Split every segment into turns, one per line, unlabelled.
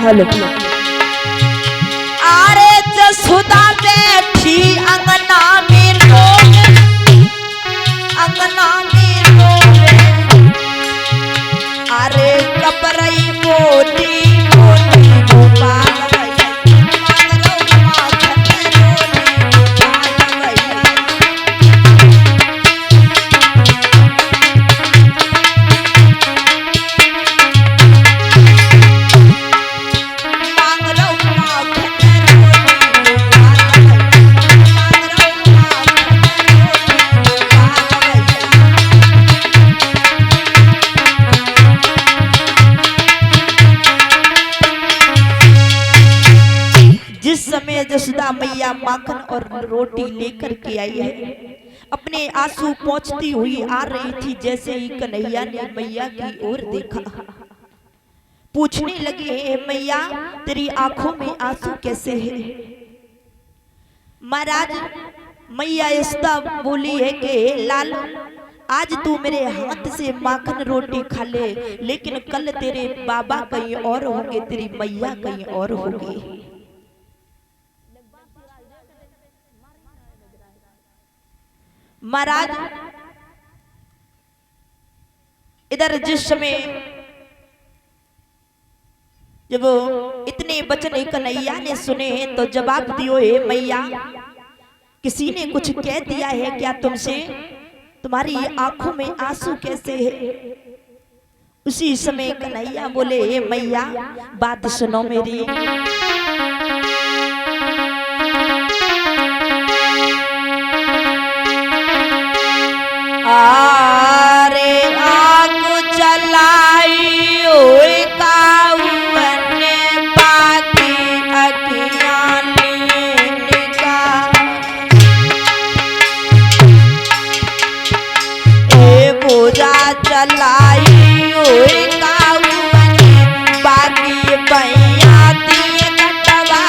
Hello. अरे जसुदा बैठी अंगना में रोवे, अंगना में रोवे, अरे कपरई मोटी मोटी गोपाल भैया, मांगरो माखन रोली गोपाल भैया। जिस समय जसोदा मैया माखन और रोटी लेकर के आई है, अपने आंसू पोंछती हुई आ रही थी, जैसे ही कन्हैया ने मैया की ओर देखा, पूछने लगे, मैया तेरी आंखों में आंसू कैसे हैं? महाराज मैया यशोदा बोली है कि लाल आज तू मेरे हाथ से माखन रोटी खा ले, लेकिन कल तेरे बाबा कहीं और होंगे, तेरी मैया कहीं और होगी। महाराज इधर जिस समय जब इतने वचन कन्हैया ने सुने तो जवाब दियो, हे मैया किसी ने कुछ कह दिया है क्या तुमसे? तुम्हारी आंखों में आंसू कैसे है? उसी समय कन्हैया बोले, हे मैया बात सुनो मेरी। आरे आग जलाई ओए काउवन पाकी अज्ञानी निका, ए पूजा जलाई ओए काउवन पाकी भैया दिए कटवा।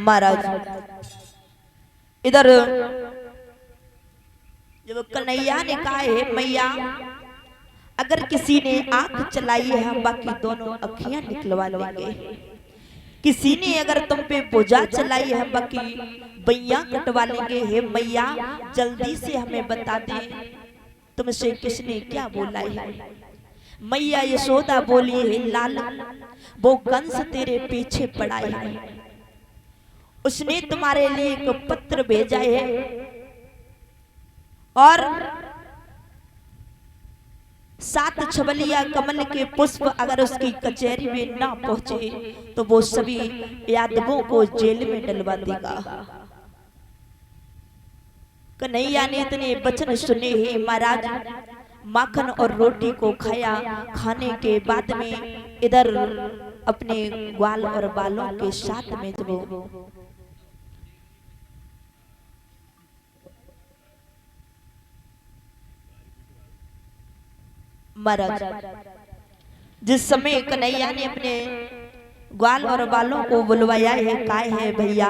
महाराज इधर जब कन्हैया ने कहा है मैया अगर किसी ने आंख चलाई है हम बाकी दोनों अखियां निकलवा लेंगे, किसी ने अगर तुम पे बोझा चलाई है बाकी बैया कटवा लेंगे। हे मैया जल्दी से हमें बता दे तुमसे किसने क्या बोला है। मैया यशोदा बोली है लाल वो कंस तेरे पीछे पड़ा है, उसने तुम्हारे लिए एक पत्र भेजा है और 7 छबलिया कमल के पुष्प अगर उसकी कचहरी में ना पहुंचे तो वो सभी यादवों को जेल में डलवा देगा। कन्हैया ने इतने वचन सुने हैं महाराज, माखन और रोटी को खाया, खाने के बाद में इधर अपने ग्वाल और बालों के साथ में जब महाराज जिस समय कन्हैया ने अपने ग्वाल और बालों को बुलवाया है, काय है भैया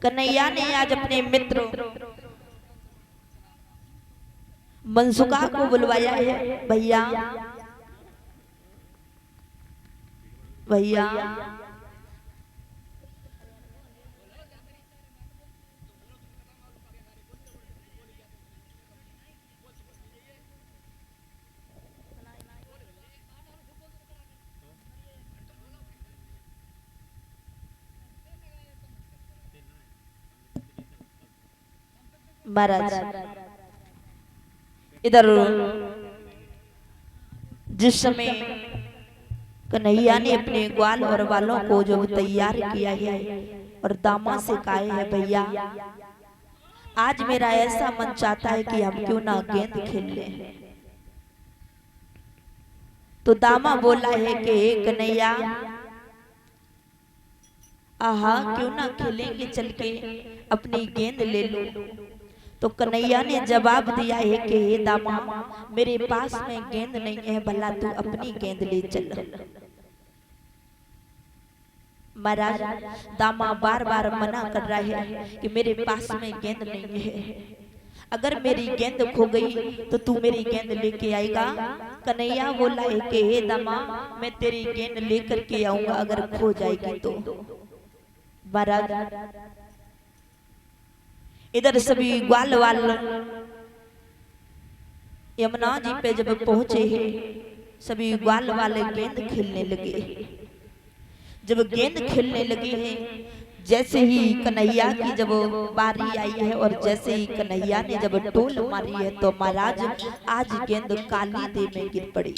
कन्हैया ने आज अपने मित्र मनसुखा को बुलवाया है। भैया भैया महाराज इधर जिस समय कन्हैया ने अपने ग्वाल और बालों को जो तैयार किया है और दामा से कहा है भैया आज मेरा ऐसा मन चाहता है कि हम क्यों ना गेंद खेल लें। तो दामा बोला है कि कन्हैया आहा क्यों ना खेलेंगे, चल के अपनी गेंद ले लो। तो कन्हैया ने जवाब दिया है कि हे दामा मेरे पास में गेंद नहीं है, भला तू अपनी गेंद ले चल। महाराज दामा बार बार मना कर रहा है कि मेरे पास में गेंद नहीं है, अगर मेरी गेंद खो गई तो तू मेरी गेंद लेके आएगा। कन्हैया बोला है कि हे दामा मैं तेरी गेंद लेकर के आऊंगा अगर खो जाएगी तो। महाराज इधर सभी ग्वाल वाल यमुना जी पे जब पहुंचे हैं सभी ग्वाल वाले गेंद खेलने लगे। जब गेंद खेलने लगे हैं जैसे ही कन्हैया की जब बारी आई है और जैसे ही कन्हैया ने जब टोल मारी है तो महाराज आज गेंद काली देव में गिर पड़ी।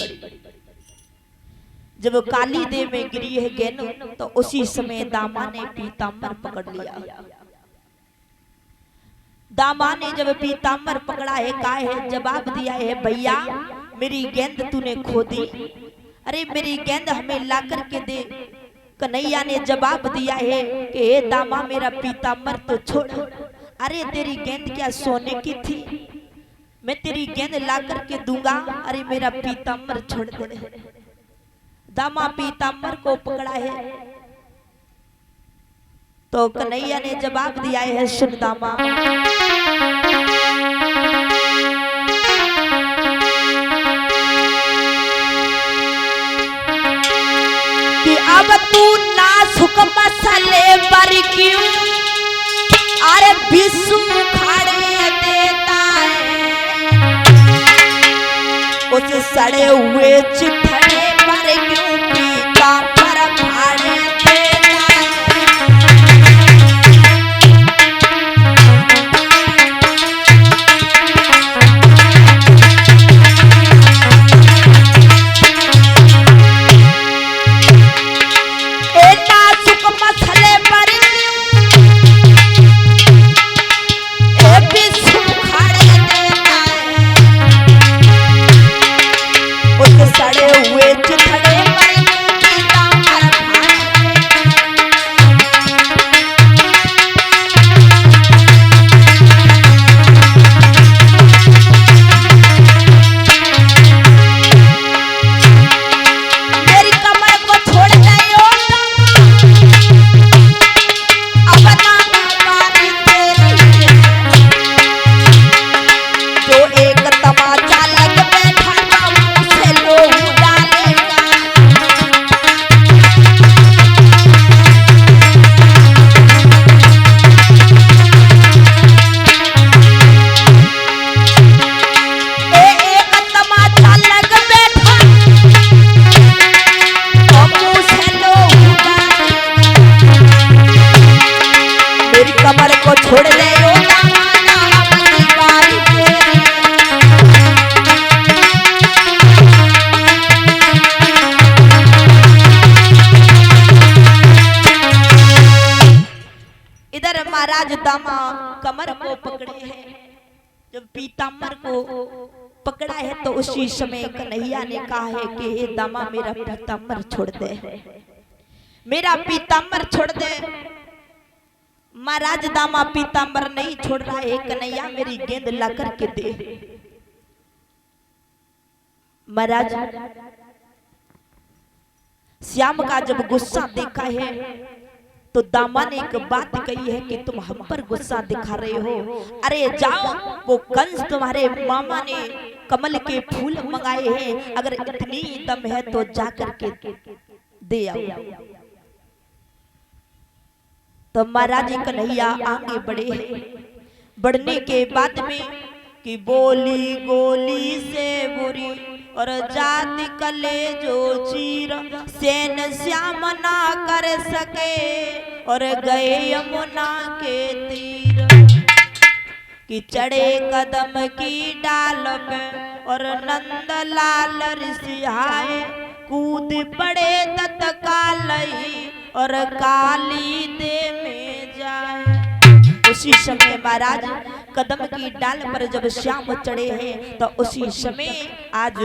जब काली देव में गिरी है गेंद तो उसी समय दामा ने पीताम्बर पकड़ लिया। दामा ने जब पीताम्बर पकड़ा है कहा है जवाब दिया है भैया मेरी गेंद तूने खो दी, अरे मेरी गेंद हमें ला करके दे। कन्हैया ने जवाब दिया है कि हे दामा मेरा पीताम्बर तो छोड़, अरे तेरी गेंद क्या सोने की थी, मैं तेरी गेंद ला करके दूंगा, अरे मेरा पीताम्बर छोड़ दे। दामा पीताम्बर को पकड़ा है तो कन्हैया ने जवाब दिया है सुन दामा कि अब तू नाजुक मसले पर क्यों अरे विष्णु खड़े देता है, उस सड़े हुए चिट्ठे पर क्यों पीताम्बर फाड़े देता है। सड़े हुए छोड़ दे ओ दामाना अपनी बारी तेरी। इधर महाराज दामा कमर को पकड़े हैं, जब पीताम्बर को पकड़ा है तो उसी समय कन्हैया ने कहा है कि हे दामा मेरा पीताम्बर छोड़ दे, मेरा पीताम्बर छोड़ दे। महाराज दामा पीताम्बर नहीं छोड़ रहा है, कन्हैया मेरी गेंद ला करके दे। महाराज श्याम का जब गुस्सा देखा है तो दामा ने एक बात कही है कि तुम हम पर गुस्सा दिखा रहे हो, अरे जाओ वो कंस तुम्हारे मामा ने कमल के फूल मंगाए हैं, अगर इतनी दम है तो जा करके दे आओ। तो महाराज कन्हैया आगे बढ़े हैं, बढ़ने के बाद में कि बोली गोली से बुरी और जाति कले जो चीर सेन श्याम ना कर सके और गए यमुना के तीर। कि चढ़े कदम की डाल पे और नंदलाल ऋषिहाए कूद पड़े तत्काल और काली दे में जाए। उसी समय महाराज कदम की डाल पर जब श्याम चढ़े हैं तो उसी समय आज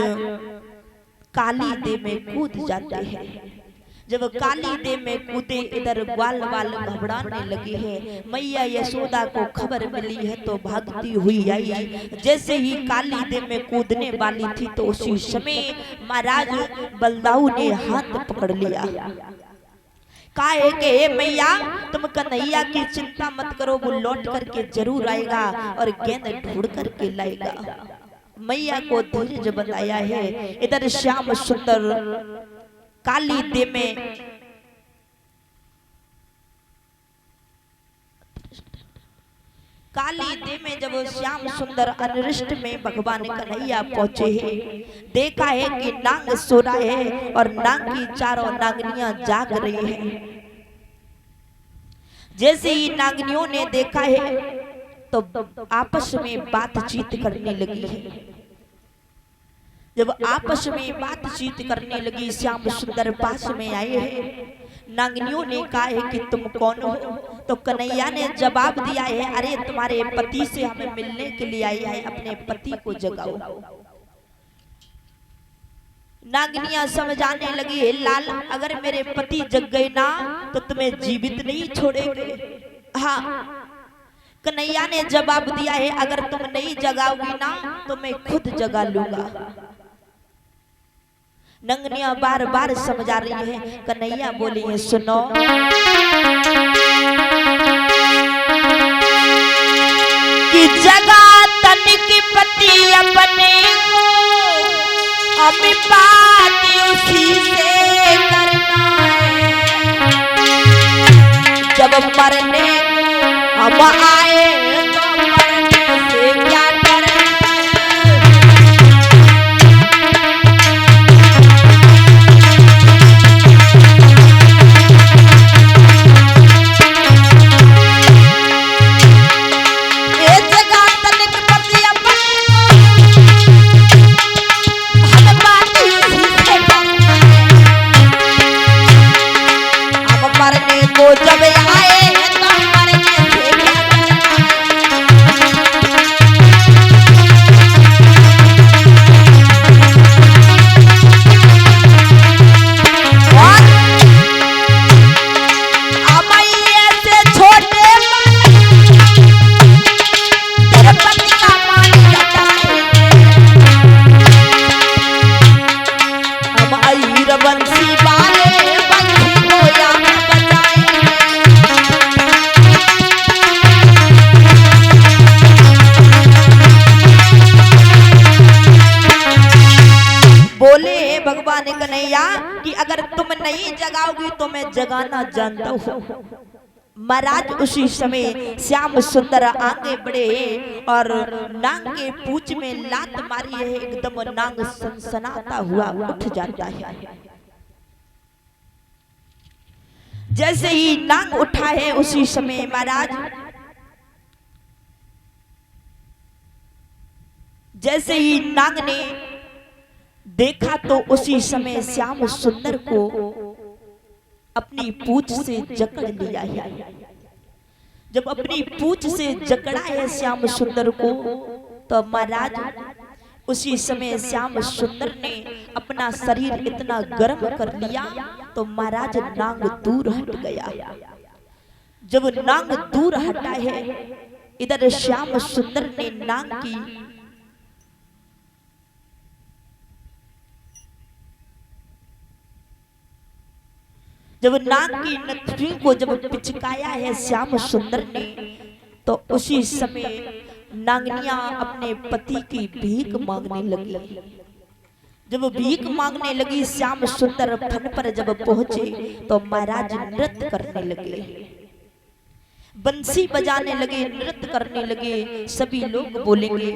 काली दे में कूद जाते हैं। जब काली दे में कूदे इधर ग्वाल वाल घबराने लगे हैं। मैया यशोदा को खबर मिली है तो भागती हुई आई, जैसे ही काली दे में कूदने वाली थी तो उसी समय महाराज बलदाऊ ने हाथ पकड़ लिया। कहा कि मैया तुम कन्हैया की चिंता मत करो, वो लौट करके जरूर आएगा और गेंद ढूंढ करके लाएगा। मैया को धीरज बताया है। इधर श्याम सुंदर काली दे में जब श्याम सुंदर अनरिष्ट में भगवान कन्हैया पहुंचे हैं, देखा है कि नांग सो रहा है और नांग की चारों नागनियां जाग रही हैं। जैसे ही नागनियों ने देखा है तो आपस में बातचीत करने लगी है। जब आपस में बातचीत करने लगी, श्याम सुंदर पास में आए हैं। नागनियों ने कहा है कि तुम कौन हो? तो कन्हैया ने जवाब दिया है, अरे तुम्हारे पति से हमें मिलने के लिए आए हैं, अपने पति को जगाओ। नागनियां समझाने लगी, हे लाल अगर मेरे पति जग गए ना तो तुम्हें जीवित नहीं छोड़ेंगे। हाँ, कन्हैया ने जवाब दिया है, अगर तुम नहीं जगाओगी ना तो मैं खुद जगा लूंगा। नंगनिया बार बार समझा रही है। कन्हैया बोली है, सुनो कि जगा तनिक पति अपने को, अभी बात उसी से करना है। जब मरने हम आए तो मरने से क्या करना है। ये जगह तनिक पति अपने हम बात उसी से करना है। हम मरने को जब आए भगवान कन्हैया कि अगर तुम नहीं जगाओगी तो मैं जगाना जानता हूँ। महाराज उसी समय श्याम सुंदर आगे बढ़े और नांग के पूंछ में लात मारी है, एकदम नांग सनसनाता हुआ उठ जाता है। जैसे ही नांग उठा है उसी समय महाराज जैसे ही नाग ने देखा तो उसी समय श्याम सुंदर को अपनी पूंछ से जकड़ लिया है। जब अपनी पूंछ से जकड़ा है श्याम सुंदर को, तो महाराज उसी समय श्याम सुंदर ने अपना शरीर इतना गर्म कर लिया तो महाराज नाग दूर हट गया। जब नाग दूर हटा है, इधर श्याम सुंदर ने नाग की जब नाग की नथनी को जब पिचकाया है श्याम सुंदर ने, तो उसी समय नागनियां अपने पति की भीख मांगने लगी। जब भीख मांगने लगी, श्याम सुंदर फन पर जब पहुंचे तो महाराज नृत्य करने लगे, बंसी बजाने लगे, नृत्य करने लगे। सभी लोग बोलेंगे